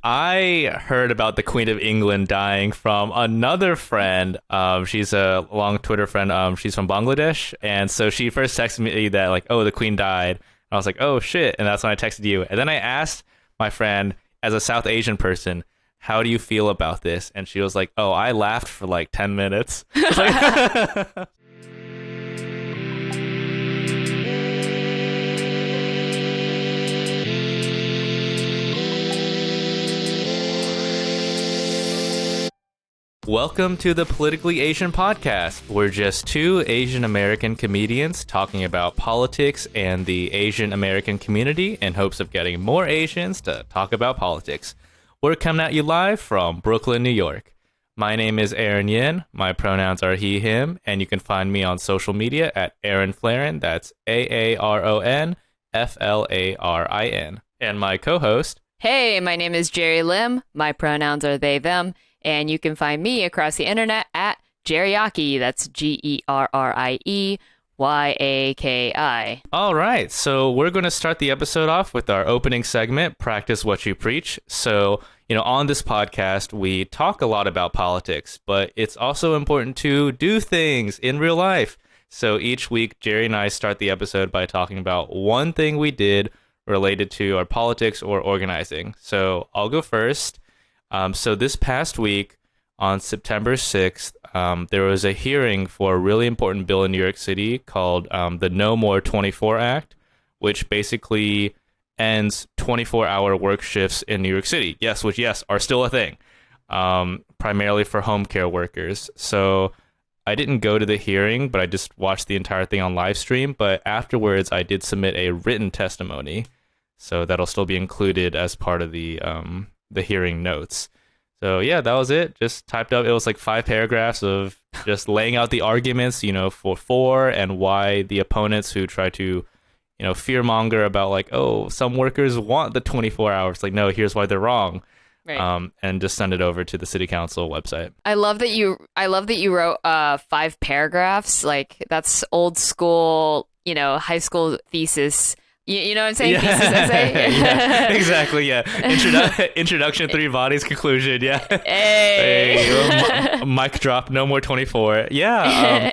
I heard about the Queen of England dying from another friend. She's a long Twitter friend. She's from Bangladesh. And so she first texted me that, like, oh, the Queen died. I was like, oh, shit. And that's when I texted you. And then I asked my friend, as a South Asian person, how do you feel about this? And she was like, oh, I laughed for like 10 minutes. Like, welcome to the Politically Asian Podcast. We're just two Asian American comedians talking about politics and the Asian American community in hopes of getting more Asians to talk about politics. We're coming at you live from Brooklyn, New York. My name is Aaron Yin. My pronouns are he, him, and you can find me on social media at Aaron Flarin. That's AARON FLARIN. And my co-host. Hey, my name is Jerry Lim. My pronouns are they, them. And you can find me across the internet at Jerryaki. That's GERRIEYAKI. All right. So we're going to start the episode off with our opening segment, Practice What You Preach. So, on this podcast, we talk a lot about politics, but it's also important to do things in real life. So each week, Jerry and I start the episode by talking about one thing we did related to our politics or organizing. So I'll go first. So this past week, on September 6th, there was a hearing for a really important bill in New York City called the No More 24 Act, which basically ends 24-hour work shifts in New York City. Yes, are still a thing, primarily for home care workers. So I didn't go to the hearing, but I just watched the entire thing on live stream. But afterwards, I did submit a written testimony, so that'll still be included as part of the hearing notes. So yeah, that was it. Just typed up. It was like 5 paragraphs of just laying out the arguments, for and why the opponents who try to, fearmonger about like, oh, some workers want the 24 hours. Like, no, here's why they're wrong. Right. And just send it over to the city council website. I love that you wrote 5 paragraphs. Like, that's old school, high school thesis. You know what I'm saying? Yeah. Thesis essay? Yeah, exactly, yeah. Introduction, 3 bodies, conclusion, yeah. Hey. Mic drop, no more 24. Yeah.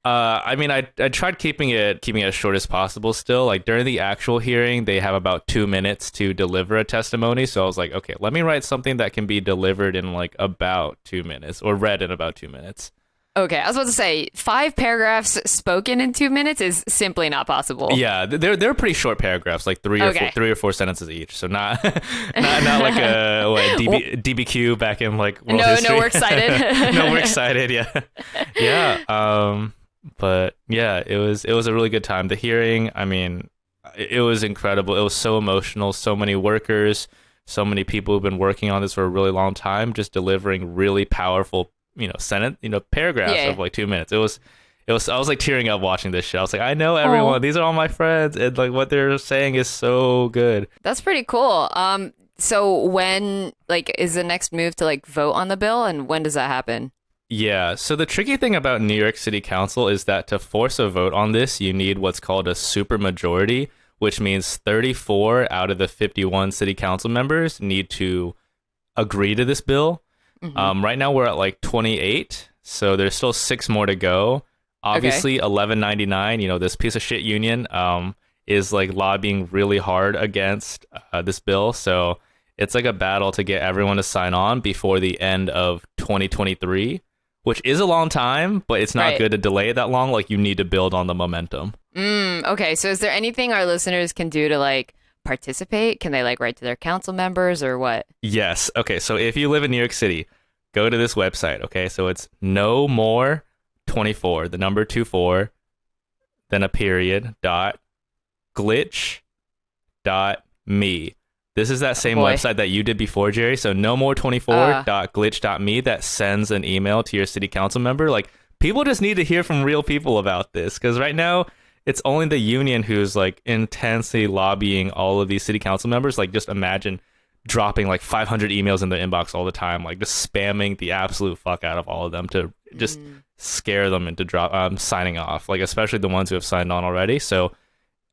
I tried keeping it as short as possible still. Like, during the actual hearing, they have about 2 minutes to deliver a testimony. So I was like, okay, let me write something that can be delivered in like about 2 minutes or read in about 2 minutes. Okay, I was about to say 5 paragraphs spoken in 2 minutes is simply not possible. Yeah, they're pretty short paragraphs, like 3 or 4 sentences each. So not like a DBQ back in like world history. No works cited. No works cited. Yeah, yeah. But yeah, it was a really good time. The hearing, I mean, it was incredible. It was so emotional. So many workers, so many people who've been working on this for a really long time, just delivering really powerful, paragraphs of like 2 minutes. It was I was like tearing up watching this shit. I was like, I know everyone. These are all my friends, and like what they're saying is so good. That's pretty cool. So when is the next move to like vote on the bill, and when does that happen? Yeah, so the tricky thing about New York City Council is that to force a vote on this, you need what's called a supermajority, which means 34 out of the 51 city council members need to agree to this bill. Mm-hmm. Right now we're at like 28, so there's still 6 more to go. Obviously, 1199, this piece of shit union, is like lobbying really hard against this bill. So it's like a battle to get everyone to sign on before the end of 2023, which is a long time, but it's not good to delay it that long. Like, you need to build on the momentum. Okay, so is there anything our listeners can do to like participate? Can they like write to their council members or what? Yes. Okay, so if you live in New York City, go to this website. Okay, so it's no more 24, the number 24, then a period, .glitch.me. This is that same website that you did before, Jerry. So no more 24.glitch.me that sends an email to your city council member. Like, people just need to hear from real people about this, because right now it's only the union who's like intensely lobbying all of these city council members. Like, just imagine dropping like 500 emails in their inbox all the time, like just spamming the absolute fuck out of all of them to just scare them into signing off, like especially the ones who have signed on already. So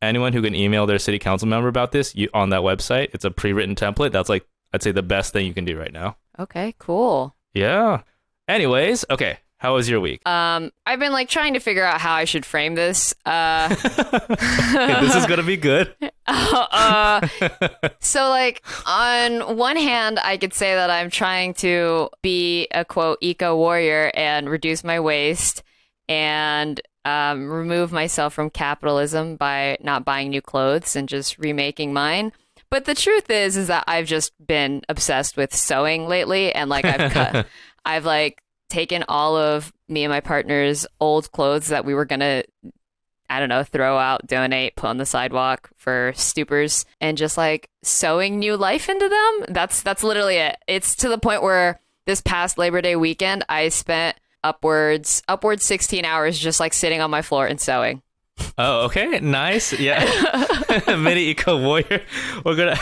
anyone who can email their city council member about this, on that website, it's a pre-written template that's like I'd say the best thing you can do right now. Okay, cool. Yeah. Anyways, okay. How was your week? I've been like trying to figure out how I should frame this. Okay, this is gonna be good. So like on one hand, I could say that I'm trying to be a quote eco warrior and reduce my waste and remove myself from capitalism by not buying new clothes and just remaking mine. But the truth is that I've just been obsessed with sewing lately, and like I've like taken all of me and my partner's old clothes that we were gonna, I don't know, throw out, donate, put on the sidewalk for stupors, and just like sewing new life into them. That's literally it. It's to the point where this past Labor Day weekend, I spent upwards 16 hours just like sitting on my floor and sewing. Oh, okay, nice. Yeah, mini eco warrior. We're gonna.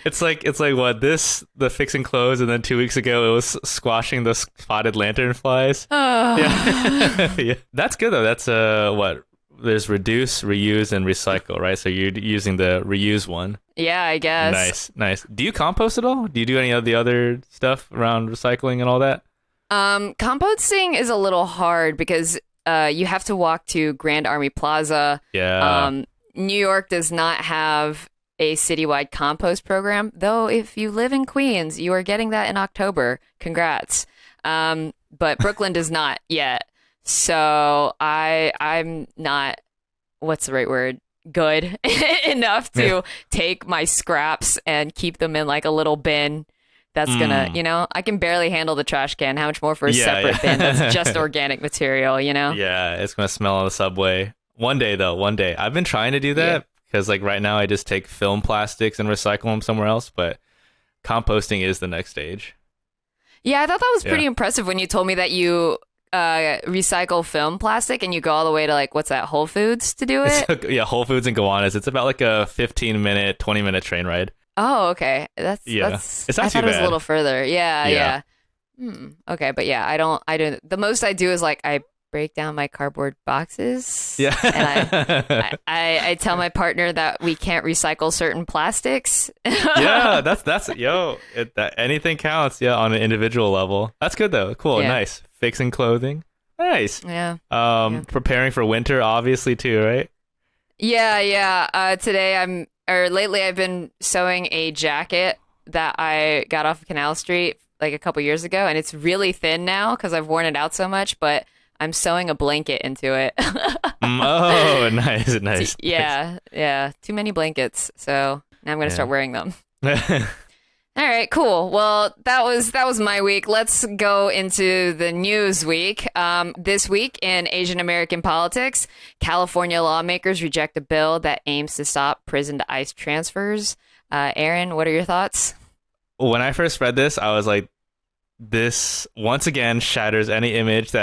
It's like what the fixing clothes, and then 2 weeks ago it was squashing the spotted lanternflies. Yeah, yeah. That's good though. That's what there's reduce, reuse, and recycle, right? So you're using the reuse one. Yeah, I guess. Nice. Do you compost at all? Do you do any of the other stuff around recycling and all that? Composting is a little hard because you have to walk to Grand Army Plaza. Yeah. New York does not have a citywide compost program, though if you live in Queens, you are getting that in October. Congrats. But Brooklyn does not yet. So I'm not, what's the right word? Good enough to take my scraps and keep them in like a little bin. That's gonna, I can barely handle the trash can. How much more for a separate bin that's just organic material, Yeah, it's gonna smell on the subway. One day, though, I've been trying to do that because, like, right now I just take film plastics and recycle them somewhere else, but composting is the next stage. Yeah, I thought that was pretty impressive when you told me that you recycle film plastic and you go all the way to, like, what's that, Whole Foods to do it? Yeah, Whole Foods and Gowanus. It's about like a 15-minute, 20-minute train ride. Oh, okay. That's it's not I thought too it was bad. a little further. Yeah. Okay, but yeah, I do the most I do is like I break down my cardboard boxes. Yeah. And I tell my partner that we can't recycle certain plastics. Yeah, that's anything counts, on an individual level. That's good though. Cool, nice. Fixing clothing. Nice. Yeah. Preparing for winter obviously too, right? Yeah. Lately I've been sewing a jacket that I got off of Canal Street like a couple years ago, and it's really thin now because I've worn it out so much, but I'm sewing a blanket into it. Oh, nice. Yeah. Too many blankets, so now I'm going to start wearing them. All right, cool. Well, that was my week. Let's go into the news week. This week in Asian American politics, California lawmakers reject a bill that aims to stop prison to ICE transfers. Aaron, what are your thoughts? When I first read this, I was like, this once again shatters any image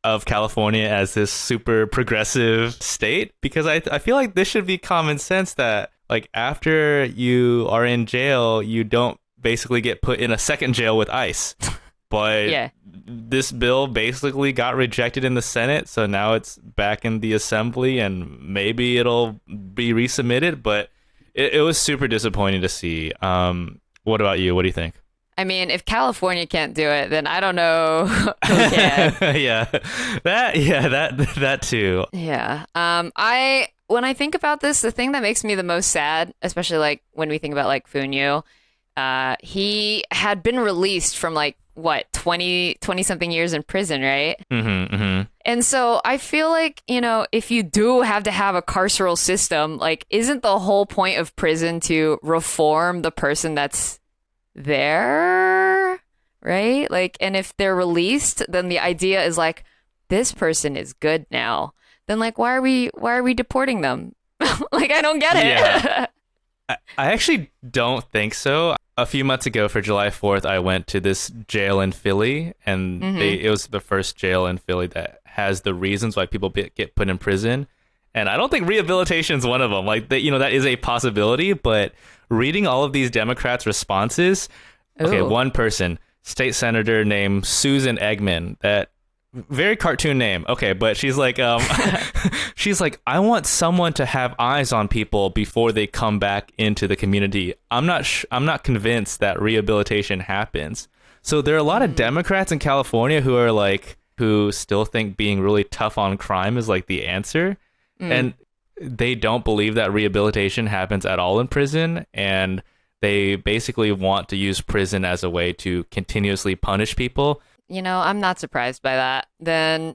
of California as this super progressive state, because I feel like this should be common sense that, like, after you are in jail, you don't basically get put in a second jail with ICE. But this bill basically got rejected in the Senate, so now it's back in the Assembly, and maybe it'll be resubmitted, but it was super disappointing to see. What about you? What do you think? I mean, if California can't do it, then I don't know who can. Yeah, that too. Yeah. When I think about this, the thing that makes me the most sad, especially like when we think about like Phoeun You, he had been released from like what 20 something years in prison, right? Mm-hmm. And so I feel like, if you do have to have a carceral system, like, isn't the whole point of prison to reform the person that's there, right? Like, and if they're released, then the idea is like, this person is good now. Then like, why are we deporting them? Like, I don't get it. Yeah. I actually don't think so. A few months ago for July 4th, I went to this jail in Philly, and it was the first jail in Philly that has the reasons why people get put in prison. And I don't think rehabilitation is one of them. Like, that is a possibility, but reading all of these Democrats' responses, okay, one person, state senator named Susan Eggman, that Very cartoon name. Okay, but she's like, she's like, I want someone to have eyes on people before they come back into the community. I'm not convinced that rehabilitation happens. So there are a lot of Democrats in California who are like, who still think being really tough on crime is like the answer, and they don't believe that rehabilitation happens at all in prison, and they basically want to use prison as a way to continuously punish people. You know, I'm not surprised by that. Then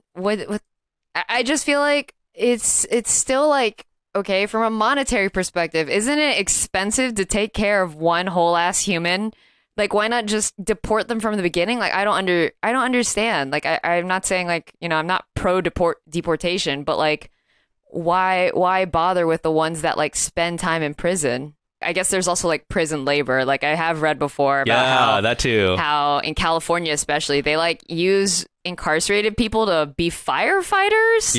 I just feel like it's still like, okay, from a monetary perspective, isn't it expensive to take care of one whole ass human? Like, why not just deport them from the beginning? Like, I don't understand. Like, I'm not saying like, you know, I'm not pro deportation, but like, why bother with the ones that like spend time in prison? I guess there's also like prison labor. Like I have read before about That too. how in California especially they like use incarcerated people to be firefighters.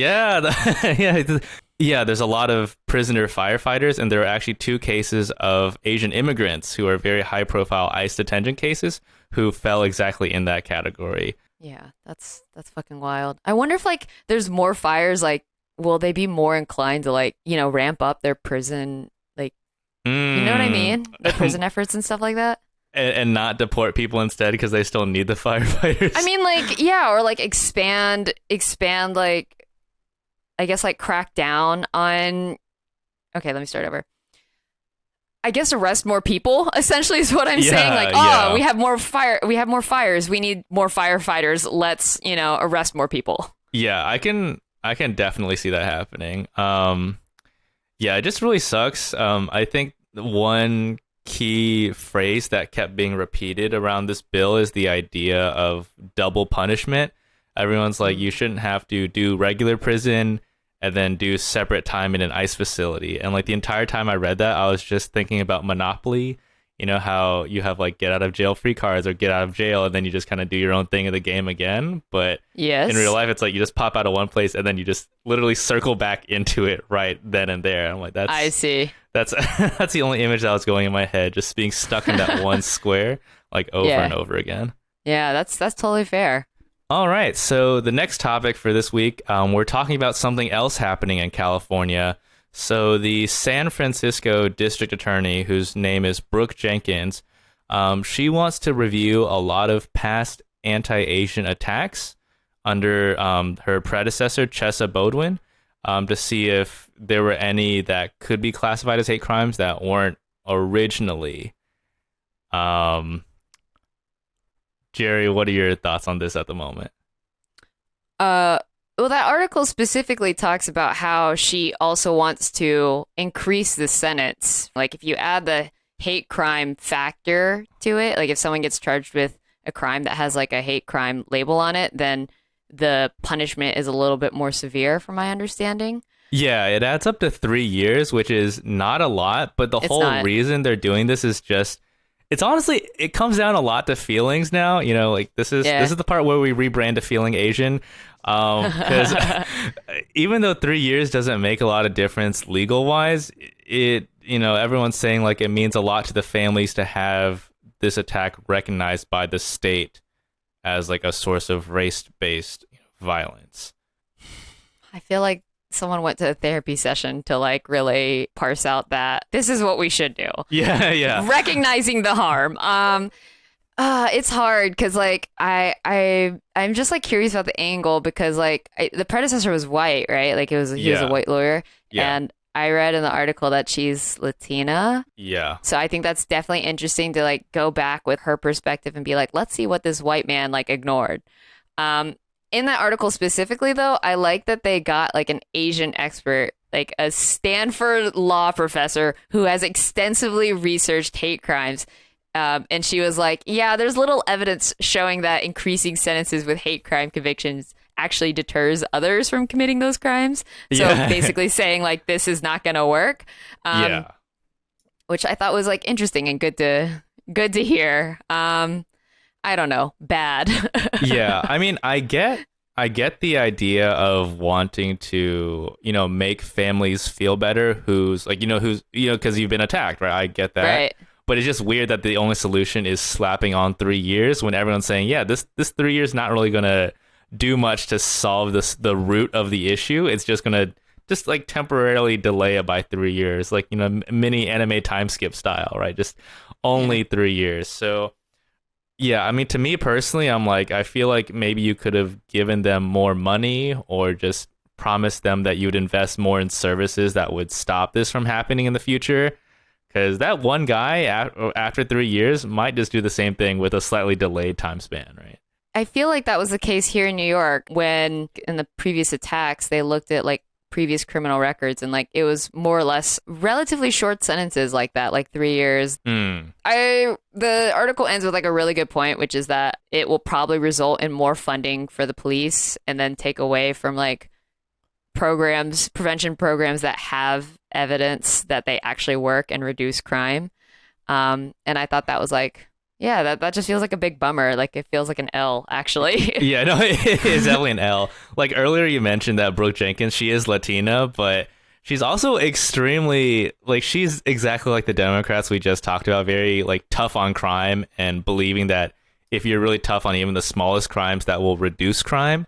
Yeah, there's a lot of prisoner firefighters, and there are actually two cases of Asian immigrants who are very high profile ICE detention cases who fell exactly in that category. Yeah, that's fucking wild. I wonder if like there's more fires, like will they be more inclined to like, you know, ramp up their prison, like, you know what I mean? Their prison efforts and stuff like that. And not deport people instead because they still need the firefighters. I mean, like, yeah, or like expand, like, I guess like crack down on. Okay, let me start over. I guess arrest more people. Essentially, is what I'm saying. Like, we have more fires. We need more firefighters. Let's, you know, arrest more people. Yeah, I can definitely see that happening. Yeah, it just really sucks. I think one key phrase that kept being repeated around this bill is the idea of double punishment. Everyone's like, you shouldn't have to do regular prison and then do separate time in an ICE facility. And like the entire time I read that, I was just thinking about Monopoly. You know how you have like get out of jail free cards or get out of jail, and then you just kind of do your own thing in the game again. But yes, in real life, it's like you just pop out of one place and then you just literally circle back into it right then and there. I'm like, I see. That's that's the only image that was going in my head, just being stuck in that one square like over and over again. Yeah, that's totally fair. All right, so the next topic for this week, we're talking about something else happening in California. So the San Francisco District Attorney, whose name is Brooke Jenkins, she wants to review a lot of past anti-Asian attacks under her predecessor, Chesa Bodwin, to see if there were any that could be classified as hate crimes that weren't originally. Jerry, what are your thoughts on this at the moment? Well, that article specifically talks about how she also wants to increase the sentence. Like, if you add the hate crime factor to it, like if someone gets charged with a crime that has like a hate crime label on it, then the punishment is a little bit more severe, from my understanding. Yeah, it adds up to 3 years, which is not a lot, but it's whole reason they're doing this is just, it's honestly, it comes down a lot to feelings now. You know, like this is the part where we rebrand to Feeling Asian. Because even though 3 years doesn't make a lot of difference legal wise, it, you know, everyone's saying like it means a lot to the families to have this attack recognized by the state as like a source of race-based violence. I feel like someone went to a therapy session to like really parse out that this is what we should do. Yeah. Recognizing the harm. It's hard because like I'm just like curious about the angle because like the predecessor was white, right? Like he was a white lawyer, and I read in the article that she's Latina. Yeah. So I think that's definitely interesting to like go back with her perspective and be like, let's see what this white man like ignored. In that article specifically, though, I like that they got like an Asian expert, like a Stanford law professor who has extensively researched hate crimes. And she was like, yeah, there's little evidence showing that increasing sentences with hate crime convictions actually deters others from committing those crimes. So basically saying like this is not going to work. Which I thought was like interesting and good to hear. I don't know, bad. Yeah, I mean, I get the idea of wanting to, you know, make families feel better who's because you've been attacked, right? I get that. Right. But it's just weird that the only solution is slapping on 3 years when everyone's saying, yeah, this 3 years not really going to do much to solve the root of the issue. It's just gonna just like temporarily delay it by 3 years, like, you know, mini anime time skip style, right? Just only 3 years. So yeah, I mean, to me personally, I'm like, I feel like maybe you could have given them more money or just promised them that you would invest more in services that would stop this from happening in the future. Because that one guy after 3 years might just do the same thing with a slightly delayed time span, right? I feel like that was the case here in New York when in the previous attacks, they looked at like previous criminal records and like it was more or less relatively short sentences like that, like 3 years. The article ends with like a really good point, which is that it will probably result in more funding for the police and then take away from like prevention programs that have evidence that they actually work and reduce crime. And I thought that was like, yeah, that just feels like a big bummer. Like it feels like an L, actually. Yeah, no, it is definitely an L. Like earlier you mentioned that Brooke Jenkins, she is Latina, but she's also extremely, like, she's exactly like the Democrats we just talked about, very like tough on crime and believing that if you're really tough on even the smallest crimes, that will reduce crime.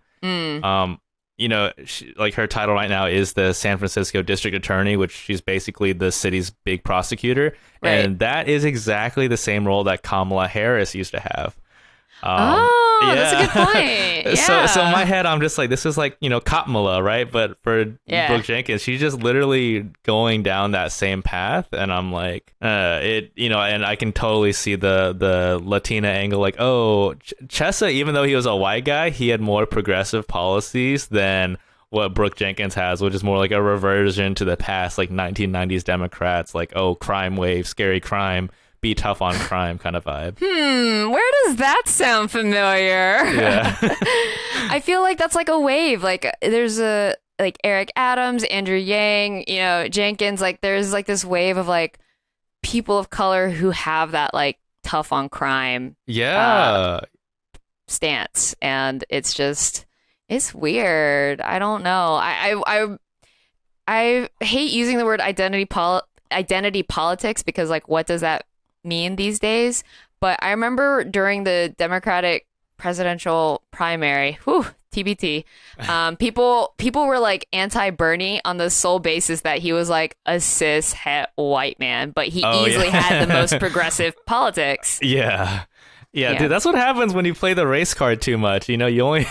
You know, like her title right now is the San Francisco District Attorney, which she's basically the city's big prosecutor. Right. And that is exactly the same role that Kamala Harris used to have. That's a good point. Yeah. So in my head, I'm just like, this is like, you know, Kamala, right? But for Brooke Jenkins, she's just literally going down that same path. And I'm like, you know, and I can totally see the Latina angle. Like, oh, Chesa, even though he was a white guy, he had more progressive policies than what Brooke Jenkins has, which is more like a reversion to the past, like 1990s Democrats, like, oh, crime wave, scary crime, be tough on crime kind of vibe. Where does that sound familiar? Yeah. I feel like that's like a wave. Like there's like Eric Adams, Andrew Yang, you know, Jenkins, like there's like this wave of like people of color who have that like tough on crime stance. And it's just, it's weird. I don't know. I hate using the word identity politics because like what does that mean these days? But I remember during the Democratic presidential primary, TBT, people were like anti-Bernie on the sole basis that he was like a cis het white man, but he easily had the most progressive politics. Yeah, dude, that's what happens when you play the race card too much. You know, you only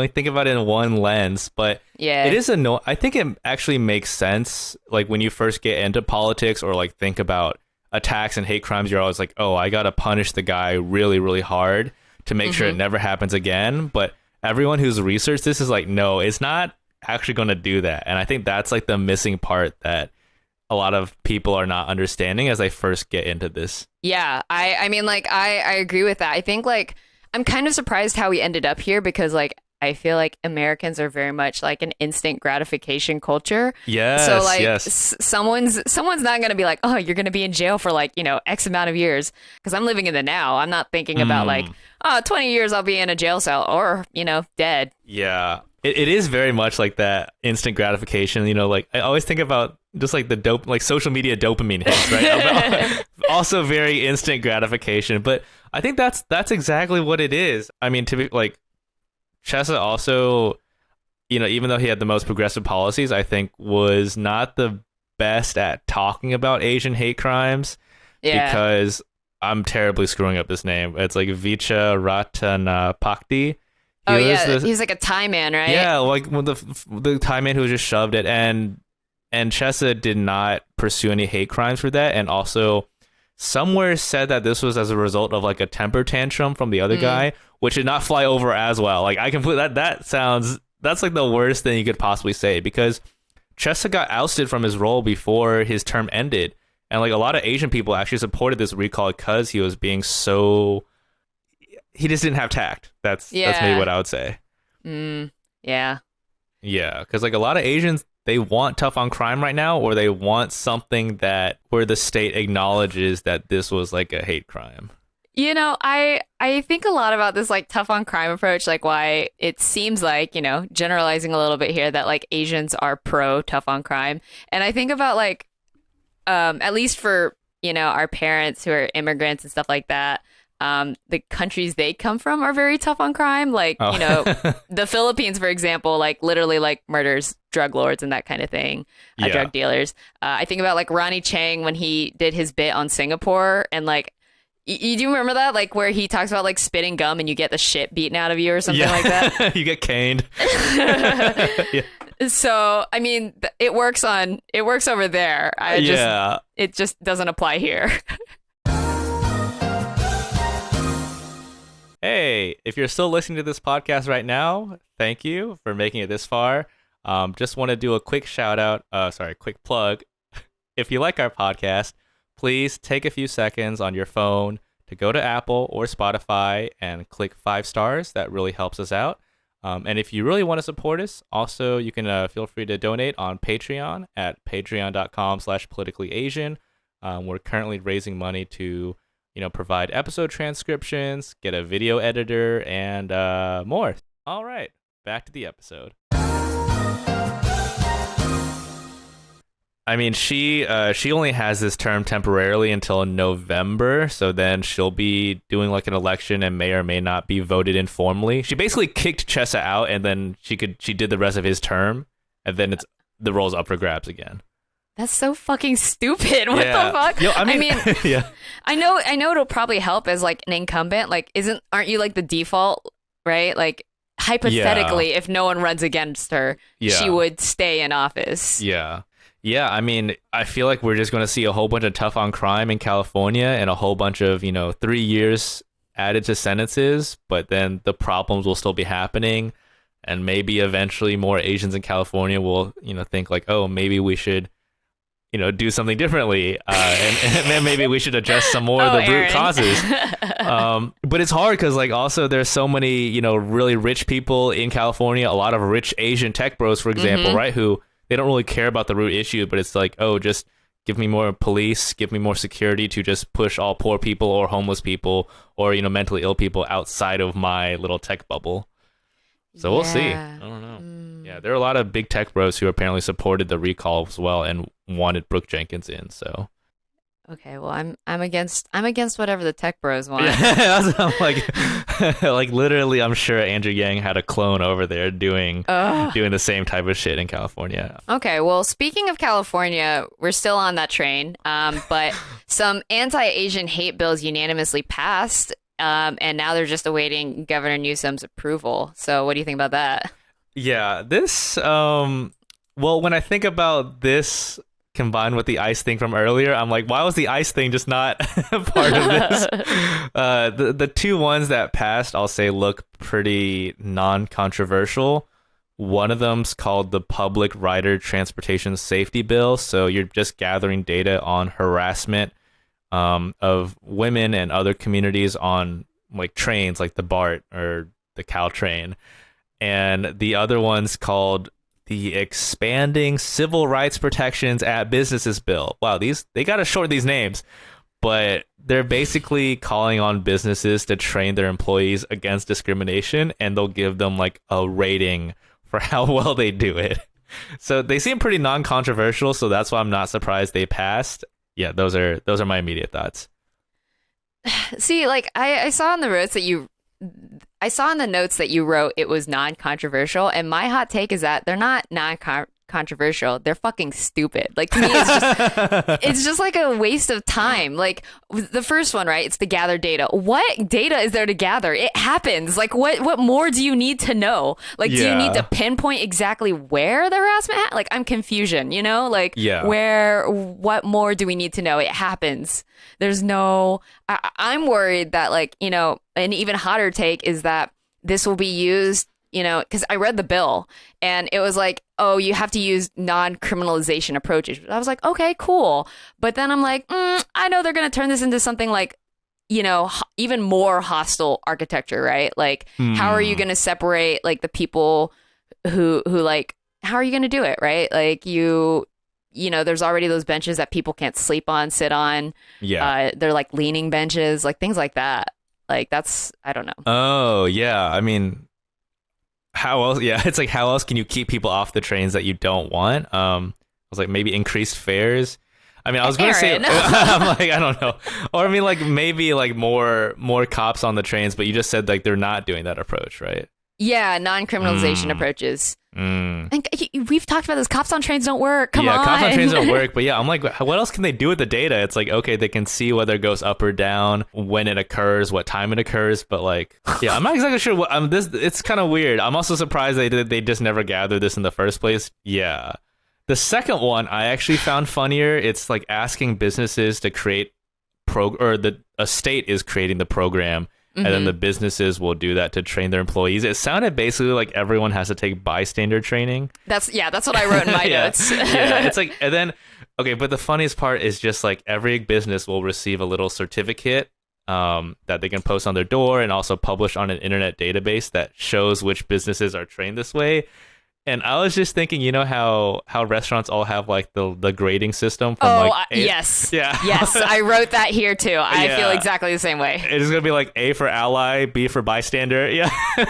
think about it in one lens. But it is I think it actually makes sense. Like when you first get into politics or like think about attacks and hate crimes, you're always like, oh, I gotta punish the guy really, really hard to make sure it never happens again. But everyone who's researched this is like, no, it's not actually going to do that. And I think that's like the missing part that a lot of people are not understanding as they first get into this. Yeah, I mean, like, I agree with that. I think, like, I'm kind of surprised how we ended up here because, like, I feel like Americans are very much like an instant gratification culture. Yes. So like yes. someone's not going to be like, oh, you're going to be in jail for like, you know, X amount of years. Because I'm living in the now. I'm not thinking about like, oh, 20 years I'll be in a jail cell or, you know, dead. Yeah. It is very much like that instant gratification. You know, like I always think about just like the like social media dopamine hits, right? Also very instant gratification. But I think that's exactly what it is. I mean, to be like, Chesa also, you know, even though he had the most progressive policies, I think was not the best at talking about Asian hate crimes because I'm terribly screwing up his name. It's like Vicha Ratanapakdi. He's like a Thai man, right? Yeah, like the Thai man who just shoved it, and Chesa did not pursue any hate crimes for that, and also somewhere said that this was as a result of like a temper tantrum from the other guy, which did not fly over as well. Like I completely that's like the worst thing you could possibly say because Chesa got ousted from his role before his term ended, and like a lot of Asian people actually supported this recall because he was being so. He just didn't have tact. That's maybe what I would say. Yeah, because like a lot of Asians, they want tough on crime right now, or they want something that where the state acknowledges that this was like a hate crime. You know, I think a lot about this like tough on crime approach, like why it seems like, you know, generalizing a little bit here that like Asians are pro tough on crime. And I think about like, at least for, you know, our parents who are immigrants and stuff like that. the countries they come from are very tough on crime. Like, Oh. the Philippines, for example, like literally like murders drug lords and that kind of thing, Yeah. drug dealers. I think about like Ronnie Chang when he did his bit on Singapore and like, you do remember that? Like where he talks about like spitting gum and you get the shit beaten out of you or something like that? You get caned. Yeah. So, I mean, it works over there. It just doesn't apply here. Hey, if you're still listening to this podcast right now, thank you for making it this far. Just want to do a quick quick plug. If you like our podcast, please take a few seconds on your phone to go to Apple or Spotify and click 5 stars. That really helps us out. And if you really want to support us, also you can feel free to donate on Patreon at patreon.com/politicallyasian. We're currently raising money to provide episode transcriptions, get a video editor, and more. All right, back to the episode. I mean, she only has this term temporarily until November, so then she'll be doing like an election and may or may not be voted in formally. She basically kicked Chesa out, and then she did the rest of his term, and then the role's up for grabs again. That's so fucking stupid. What the fuck? Yo, I mean yeah. I know it'll probably help as like an incumbent. Like aren't you like the default, right? Like hypothetically, if no one runs against her, she would stay in office. Yeah. Yeah, I mean, I feel like we're just going to see a whole bunch of tough on crime in California and a whole bunch of, 3 years added to sentences, but then the problems will still be happening. And maybe eventually more Asians in California will, think like, oh, maybe we should, do something differently. And maybe we should address some more of the root causes. But it's hard because like also there's so many, really rich people in California, a lot of rich Asian tech bros, for example, right? Who they don't really care about the root issue, but it's like, oh, just give me more police, give me more security to just push all poor people or homeless people or, mentally ill people outside of my little tech bubble. So we'll see. I don't know. Yeah, there are a lot of big tech bros who apparently supported the recall as well and wanted Brooke Jenkins in. So okay, well, I'm against whatever the tech bros want. I'm like literally, I'm sure Andrew Yang had a clone over there doing the same type of shit in California. Okay, well, speaking of California, we're still on that train, but some anti-Asian hate bills unanimously passed, and now they're just awaiting Governor Newsom's approval. So, what do you think about that? Yeah, this well, when I think about this combined with the ICE thing from earlier, I'm like, why was the ICE thing just not part of this? The two ones that passed, I'll say, look pretty non-controversial. One of them's called the Public Rider Transportation Safety Bill. So you're just gathering data on harassment of women and other communities on like trains, like the BART or the Caltrain. And the other one's called the Expanding Civil Rights Protections at Businesses Bill. Wow, they got to shorten these names, but they're basically calling on businesses to train their employees against discrimination, and they'll give them like a rating for how well they do it. So they seem pretty non-controversial, so that's why I'm not surprised they passed. Yeah, those are my immediate thoughts. See, like I saw in the notes that you wrote it was non-controversial, and my hot take is that they're not non-controversial. They're fucking stupid. Like, to me, it's just like a waste of time. Like the first one, right? It's to gather data. What data is there to gather? It happens. Like, what more do you need to know? Like, do you need to pinpoint exactly where the harassment like, I'm confusion, like what more do we need to know? It happens. There's no, I'm worried that like, an even hotter take is that this will be used, because I read the bill and it was like, oh, you have to use non-criminalization approaches. I was like, okay, cool. But then I'm like, I know they're going to turn this into something like, even more hostile architecture, right? Like, how are you going to separate like the people who like, how are you going to do it, right? Like there's already those benches that people can't sleep on, sit on. Yeah. They're like leaning benches, like things like that. Like that's, I don't know. Oh, yeah. I mean, how else? Yeah. It's like, how else can you keep people off the trains that you don't want? I was like, maybe increased fares. I mean, I was going to say, Aaron. I'm like, I don't know. Or I mean, like maybe like more cops on the trains, but you just said like they're not doing that approach, right? Yeah, non-criminalization approaches. And we've talked about this. Cops on trains don't work. Come on. Yeah, cops on trains don't work. But yeah, I'm like, what else can they do with the data? It's like, okay, they can see whether it goes up or down, when it occurs, what time it occurs. But like, yeah, I'm not exactly sure what it's kind of weird. I'm also surprised they just never gathered this in the first place. Yeah. The second one I actually found funnier. It's like asking businesses to create a state is creating the program. And then the businesses will do that to train their employees. It sounded basically like everyone has to take bystander training. That's what I wrote in my notes. Yeah, it's like, and then, okay, but the funniest part is just like every business will receive a little certificate that they can post on their door and also publish on an internet database that shows which businesses are trained this way. And I was just thinking, you know how restaurants all have like the grading system from yes. Yeah. Yes, I wrote that here too. I feel exactly the same way. It's going to be like A for ally, B for bystander, yeah,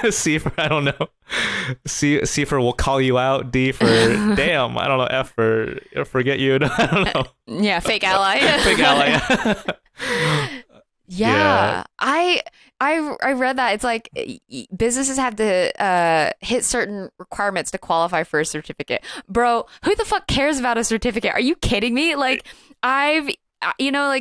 C for, I don't know, C for we'll call you out, D for damn, I don't know, F for forget you, I don't know. Yeah, fake ally. Fake ally. Yeah. I read that. It's like businesses have to hit certain requirements to qualify for a certificate. Bro, who the fuck cares about a certificate? Are you kidding me? Like, like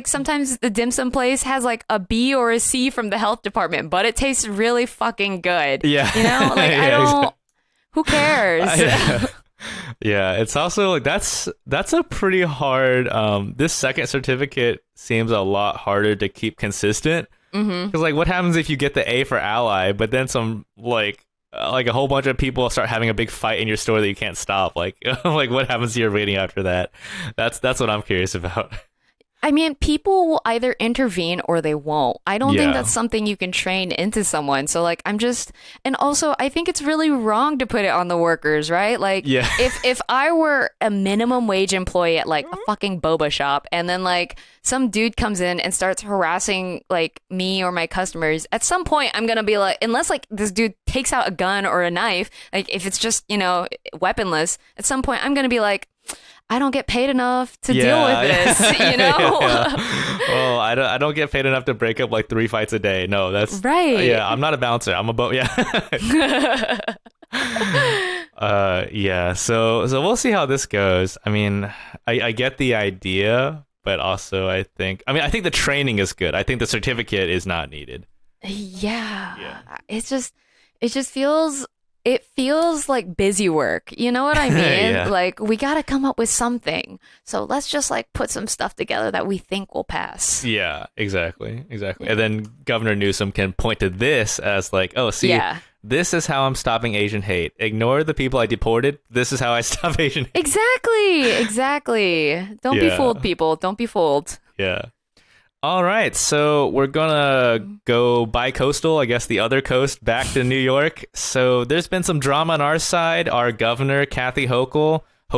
sometimes the dim sum place has like a B or a C from the health department, but it tastes really fucking good. Yeah. You know? Like, yeah, I don't... Exactly. Who cares? Yeah, it's also like that's a pretty hard. This second certificate seems a lot harder to keep consistent. Because like, what happens if you get the A for ally, but then some like a whole bunch of people start having a big fight in your store that you can't stop? Like, like what happens to your rating after that? That's what I'm curious about. I mean, people will either intervene or they won't. I don't think that's something you can train into someone. So like, and also I think it's really wrong to put it on the workers, right? Like if I were a minimum wage employee at like a fucking boba shop and then like some dude comes in and starts harassing like me or my customers, at some point I'm going to be like, unless like this dude takes out a gun or a knife, like if it's just, weaponless, at some point I'm going to be like, I don't get paid enough to deal with this, Well, I don't get paid enough to break up like 3 fights a day. No, that's right. Yeah, I'm not a bouncer. I'm a yeah. So we'll see how this goes. I mean, I get the idea, but also I think the training is good. I think the certificate is not needed. Yeah. It just feels like busy work. You know what I mean? Like, we got to come up with something. So let's just like put some stuff together that we think will pass. Yeah, exactly. And then Governor Newsom can point to this as like, oh, see, this is how I'm stopping Asian hate. Ignore the people I deported. This is how I stop Asian hate. Exactly. Don't be fooled, people. Don't be fooled. Yeah. All right, so we're gonna go bi-coastal, I guess the other coast, back to New York. So there's been some drama on our side. Our governor, Kathy Hochul. I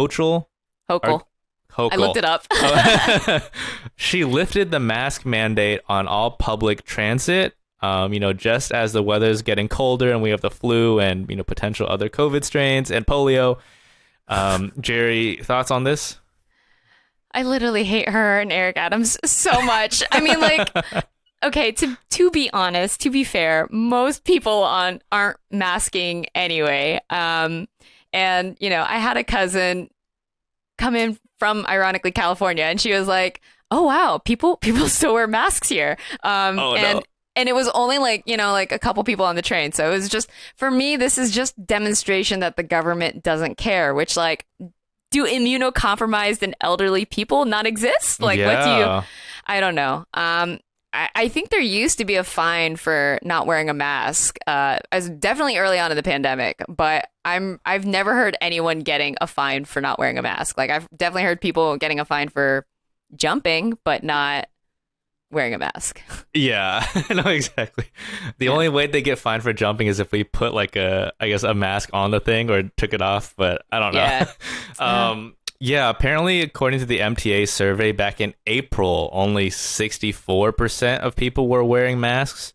looked it up. She lifted the mask mandate on all public transit. Just as the weather's getting colder and we have the flu and potential other COVID strains and polio. Jerry, thoughts on this? I literally hate her and Eric Adams so much. I mean, like, okay, to be honest, to be fair, most people aren't masking anyway. And I had a cousin come in from, ironically, California, and she was like, "Oh wow, people still wear masks here." No. And it was only like a couple people on the train. So it was just, for me, this is just demonstration that the government doesn't care. Which, like, do immunocompromised and elderly people not exist? Like, what do you... I don't know. I think there used to be a fine for not wearing a mask, as definitely early on in the pandemic, but I've never heard anyone getting a fine for not wearing a mask. Like, I've definitely heard people getting a fine for jumping, but not wearing a mask. Yeah, no, exactly. The only way they get fined for jumping is if we put like a mask on the thing or took it off, but I don't know. Apparently, according to the MTA survey back in April, only 64% of people were wearing masks,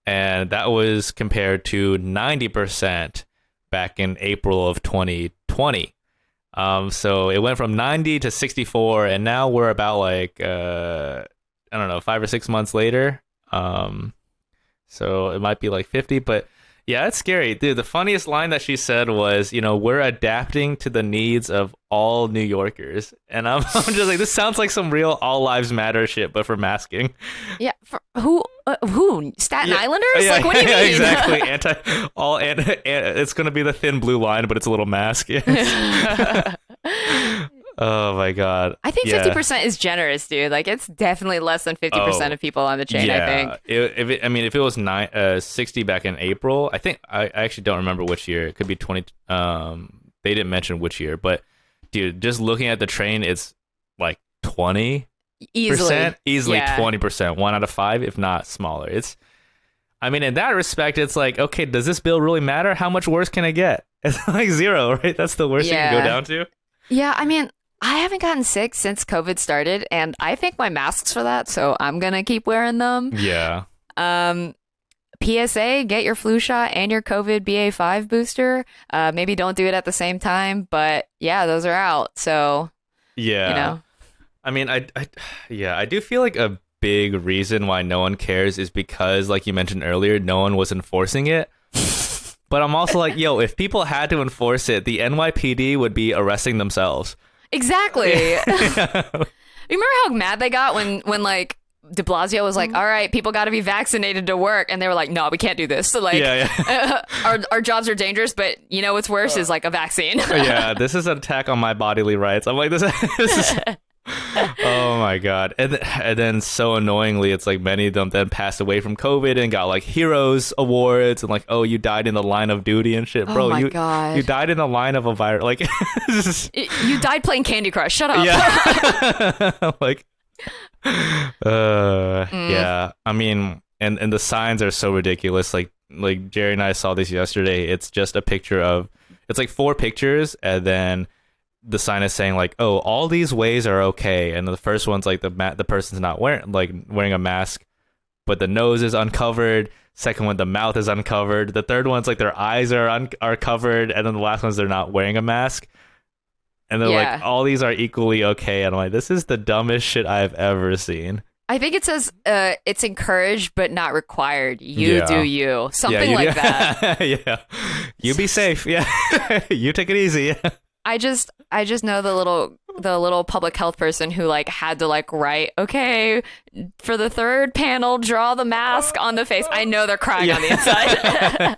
and that was compared to 90% back in April of 2020. So it went from 90 to 64, and now we're about like I don't know, 5 or 6 months later. So it might be like 50, but yeah, it's scary. Dude, the funniest line that she said was, we're adapting to the needs of all New Yorkers. And I'm just like, this sounds like some real all lives matter shit, but for masking. Yeah, for who? Staten Islanders? Yeah, Like, what do you mean? Exactly. It's going to be the thin blue line, but it's a little mask. Oh my God. I think 50% is generous, dude. Like, it's definitely less than 50% of people on the chain, I think. If it was 60 back in April, I actually don't remember which year. It could be 20. They didn't mention which year, but dude, just looking at the train, it's like 20%. Easily 20%. 1 out of 5, if not smaller. In that respect, it's like, okay, does this bill really matter? How much worse can it get? It's like 0, right? That's the worst it can go down to. Yeah, I haven't gotten sick since COVID started, and I thank my masks for that, so I'm going to keep wearing them. Yeah. PSA, get your flu shot and your COVID BA5 booster. Maybe don't do it at the same time, but yeah, those are out, so, yeah. I do feel like a big reason why no one cares is because, like you mentioned earlier, no one was enforcing it. But I'm also like, yo, if people had to enforce it, the NYPD would be arresting themselves. Exactly. You remember how mad they got when like de Blasio was like, all right, people got to be vaccinated to work, and they were like, no, we can't do this. So like, our jobs are dangerous, but what's worse is like a vaccine. Yeah, this is an attack on my bodily rights. I'm like, this is oh my God. And then so annoyingly, it's like many of them then passed away from COVID and got like heroes awards and like, oh, you died in the line of duty and shit. Bro, God. You died in the line of a virus. Like, you died playing Candy Crush. Shut up. Yeah. Like, yeah. And the signs are so ridiculous. Like Jerry and I saw this yesterday. It's just a picture of, it's like 4 pictures, and then the sign is saying like, oh, all these ways are okay, and the first one's like the person's not wearing a mask, but the nose is uncovered. Second one, the mouth is uncovered. The third one's like their eyes are covered, and then the last one's they're not wearing a mask. And they're like, all these are equally okay. And I'm like, this is the dumbest shit I've ever seen. I think it says it's encouraged but not required. You do you. Something like that. Yeah. You be safe. Yeah. You take it easy. Yeah. I just know the little public health person who like had to like write, okay, for the third panel, draw the mask on the face. I know they're crying on the inside.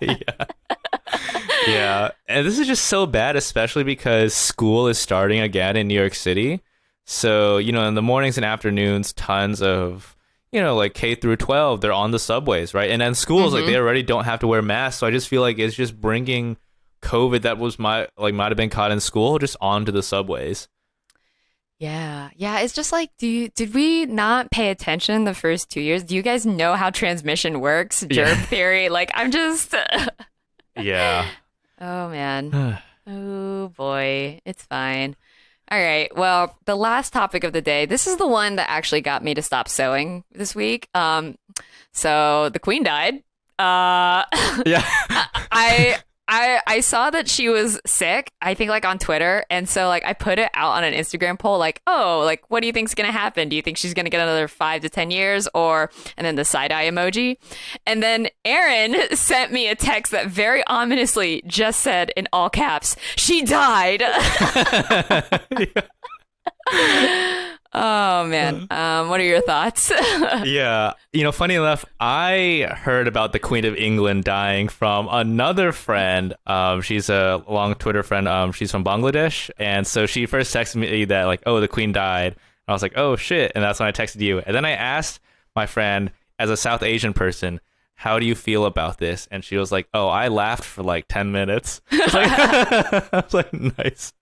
Yeah. And this is just so bad, especially because school is starting again in New York City. So, in the mornings and afternoons, tons of, like K through 12, they're on the subways, right? And then schools, like they already don't have to wear masks. So I just feel like it's just bringing COVID that was might have been caught in school just onto the subways. Yeah. It's just like, did we not pay attention the first 2 years? Do you guys know how transmission works? Germ theory? Like, I'm just. Yeah. Oh man. Oh boy. It's fine. All right. Well, the last topic of the day. This is the one that actually got me to stop sewing this week. So the Queen died. Yeah. I saw that she was sick, I think like on Twitter. And so like I put it out on an Instagram poll like, oh, like what do you think's going to happen? Do you think she's going to get another 5 to 10 years and then the side eye emoji? And then Aaron sent me a text that very ominously just said in all caps, she died. Oh man. What are your thoughts? Yeah. Funny enough, I heard about the Queen of England dying from another friend. She's a long Twitter friend. She's from Bangladesh. And so she first texted me that like, oh, the Queen died. And I was like, oh shit. And that's when I texted you. And then I asked my friend, as a South Asian person, how do you feel about this? And she was like, oh, I laughed for like 10 minutes. I was like, nice.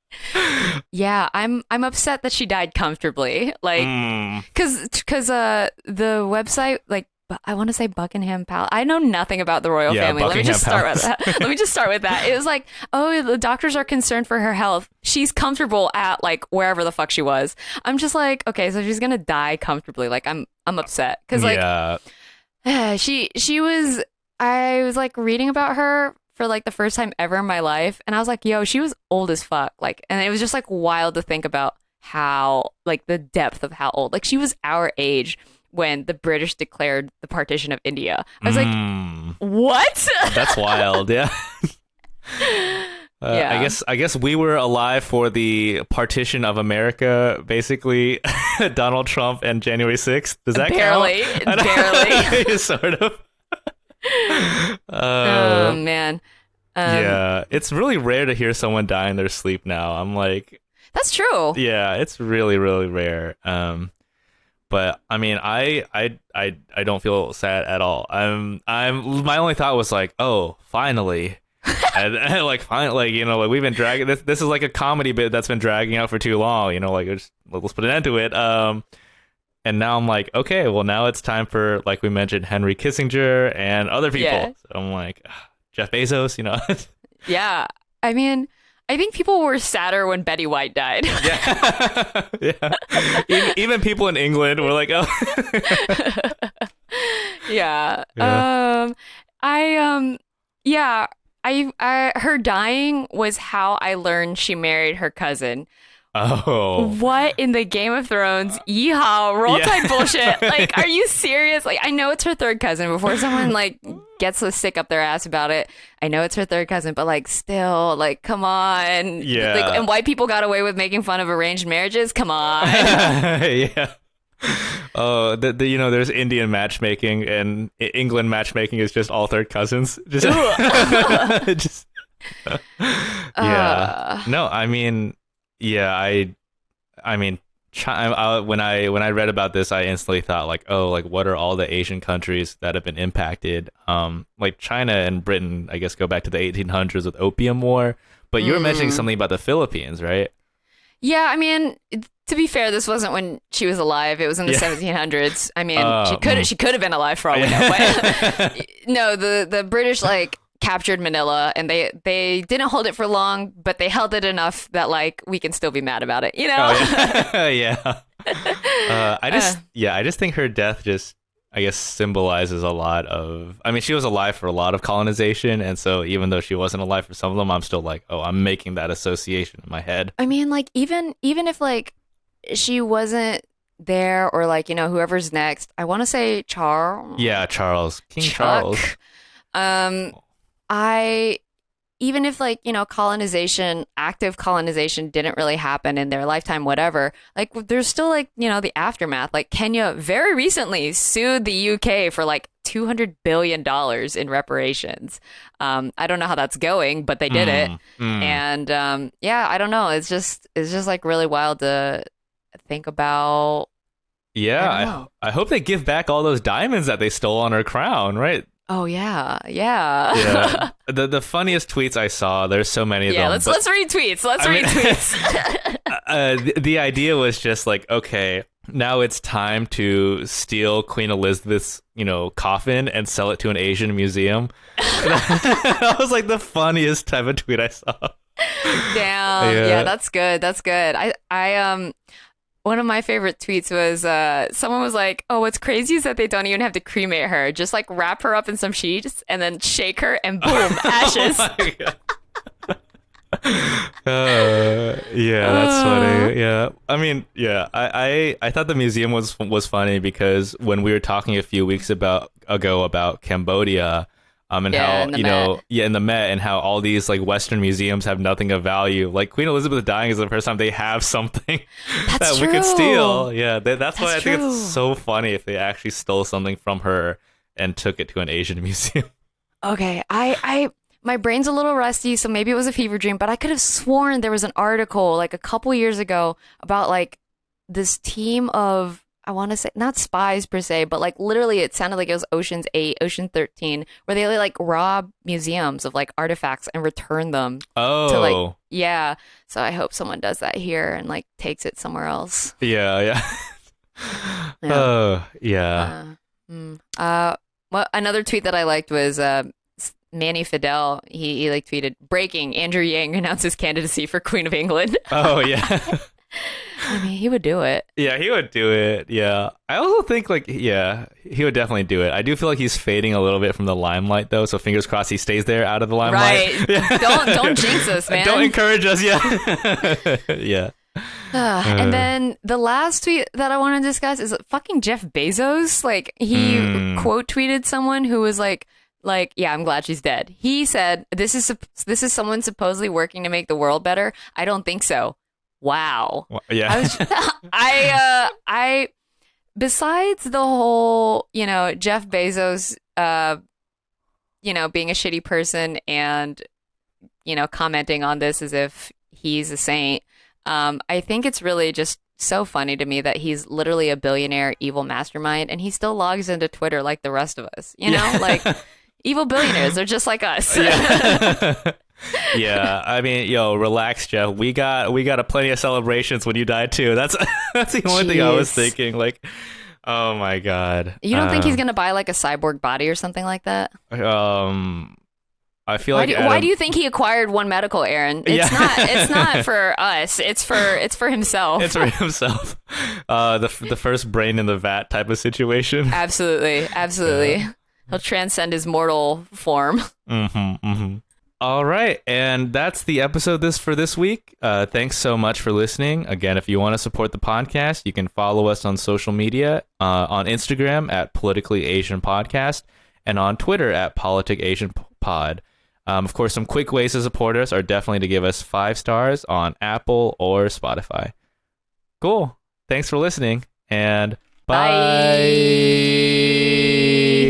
Yeah, I'm upset that she died comfortably. Like, because the website, like, I want to say Buckingham Palace. I know nothing about the royal family. Let me just start with that. It was like, oh, the doctors are concerned for her health. She's comfortable at like wherever the fuck she was. I'm just like, okay, so she's gonna die comfortably. Like, I'm upset because like, she was. I was like reading about her for like the first time ever in my life. And I was like, yo, she was old as fuck. Like, and it was just like wild to think about how, like, the depth of how old. Like, she was our age when the British declared the partition of India. I was like, what? That's wild. Yeah. Yeah. I guess we were alive for the partition of America, basically. Donald Trump and January 6th. Does that barely, count? Barely. Sort of. Oh man. Yeah, it's really rare to hear someone die in their sleep now. I'm like, that's true. yeah, it's really, really rare. But I mean, I don't feel sad at all. My only thought was like, oh, finally. and like finally, like, you know, like we've been dragging this is like a comedy bit that's been dragging out for too long, you know, like let's put an end to it. And now I'm like, okay, well, now it's time for, like we mentioned, Henry Kissinger and other people. Yeah. So I'm like, Jeff Bezos, you know. Yeah, I mean, I think people were sadder when Betty White died. Yeah. Yeah. Even people in England were like, oh. Yeah. Yeah. I her dying was how I learned she married her cousin. Oh. What in the Game of Thrones? Yeehaw, roll tide bullshit. Like, are you serious? Like, I know it's her third cousin. Before someone like gets to stick up their ass about it, I know it's her third cousin, but like, still, like, come on. Yeah. Like, and white people got away with making fun of arranged marriages. Come on. Yeah. Oh, you know, there's Indian matchmaking, and England matchmaking is just all third cousins. Just, just yeah. No, I mean, yeah, I mean, when I read about this, I instantly thought like, oh, like what are all the Asian countries that have been impacted? Like China and Britain, I guess, go back to the 1800s with Opium War. But you were mentioning something about the Philippines, right? Yeah, I mean, to be fair, this wasn't when she was alive. It was in the 1700s. I mean, she could have been alive for all we know. But no, the British like captured Manila, and they didn't hold it for long, but they held it enough that like we can still be mad about it, you know? Oh, yeah. Yeah. I just think her death just, I guess, symbolizes a lot of, I mean, she was alive for a lot of colonization, and so even though she wasn't alive for some of them, I'm still like, oh, I'm making that association in my head. I mean, like, even if like she wasn't there, or like, you know, whoever's next, I want to say Charles. Yeah, Charles. King Chuck. Charles. Even if like, you know, active colonization didn't really happen in their lifetime, whatever, like there's still like, you know, the aftermath. Like Kenya very recently sued the UK for like $200 billion in reparations. I don't know how that's going, but they did it. And yeah, I don't know. It's just like really wild to think about. Yeah, I hope they give back all those diamonds that they stole on her crown, right? Oh yeah. The funniest tweets I saw, there's so many of them. Yeah, let's read tweets. The idea was just like, okay, now it's time to steal Queen Elizabeth's, you know, coffin and sell it to an Asian museum. That was like the funniest type of tweet I saw. Damn. Yeah, that's good. I one of my favorite tweets was someone was like, oh, what's crazy is that they don't even have to cremate her. Just like wrap her up in some sheets and then shake her and boom, ashes. Oh my God. Yeah, that's funny. Yeah, I mean, yeah, I thought the museum was funny because when we were talking a few weeks ago about Cambodia, and how, you know, in the Met, and how all these like Western museums have nothing of value. Like Queen Elizabeth dying is the first time they have something that we could steal. Yeah, that's why I think it's so funny if they actually stole something from her and took it to an Asian museum. Okay, my brain's a little rusty, so maybe it was a fever dream, but I could have sworn there was an article like a couple years ago about like this team of, I want to say not spies per se, but like literally it sounded like it was Ocean's 8, Ocean 13, where they like rob museums of like artifacts and return them. Oh. To like, yeah. So I hope someone does that here and like takes it somewhere else. Yeah. Oh, yeah. Well, another tweet that I liked was Manny Fidel. He like tweeted, breaking, Andrew Yang announces candidacy for Queen of England. Oh, yeah. I mean, he would do it. Yeah, he would do it. Yeah. I also think like yeah, he would definitely do it. I do feel like he's fading a little bit from the limelight though, so fingers crossed he stays there out of the limelight. Right. Yeah. Don't jinx us, man. Don't encourage us, yeah. Yeah. And then the last tweet that I want to discuss is fucking Jeff Bezos. Like he quote tweeted someone who was like, yeah, I'm glad she's dead. He said, this is someone supposedly working to make the world better. I don't think so. Wow. Yeah. I besides the whole, Jeff Bezos, being a shitty person and, commenting on this as if he's a saint. I think it's really just so funny to me that he's literally a billionaire evil mastermind and he still logs into Twitter like the rest of us, like evil billionaires are just like us. Yeah. Yeah, I mean, relax, Jeff. We got a plenty of celebrations when you die too. That's the only thing I was thinking. Like, oh my god. You don't think he's gonna buy like a cyborg body or something like that? I feel why do you think he acquired One Medical, Aaron? It's not for us. It's for himself. It's for himself. The first brain in the vat type of situation. Absolutely. Yeah. He'll transcend his mortal form. All right, and that's the episode for this week. Thanks so much for listening. Again, if you want to support the podcast, you can follow us on social media, on Instagram at Politically Asian Podcast, and on Twitter at Politic Asian Pod. Of course, some quick ways to support us are definitely to give us 5 stars on Apple or Spotify. Cool. Thanks for listening, and bye.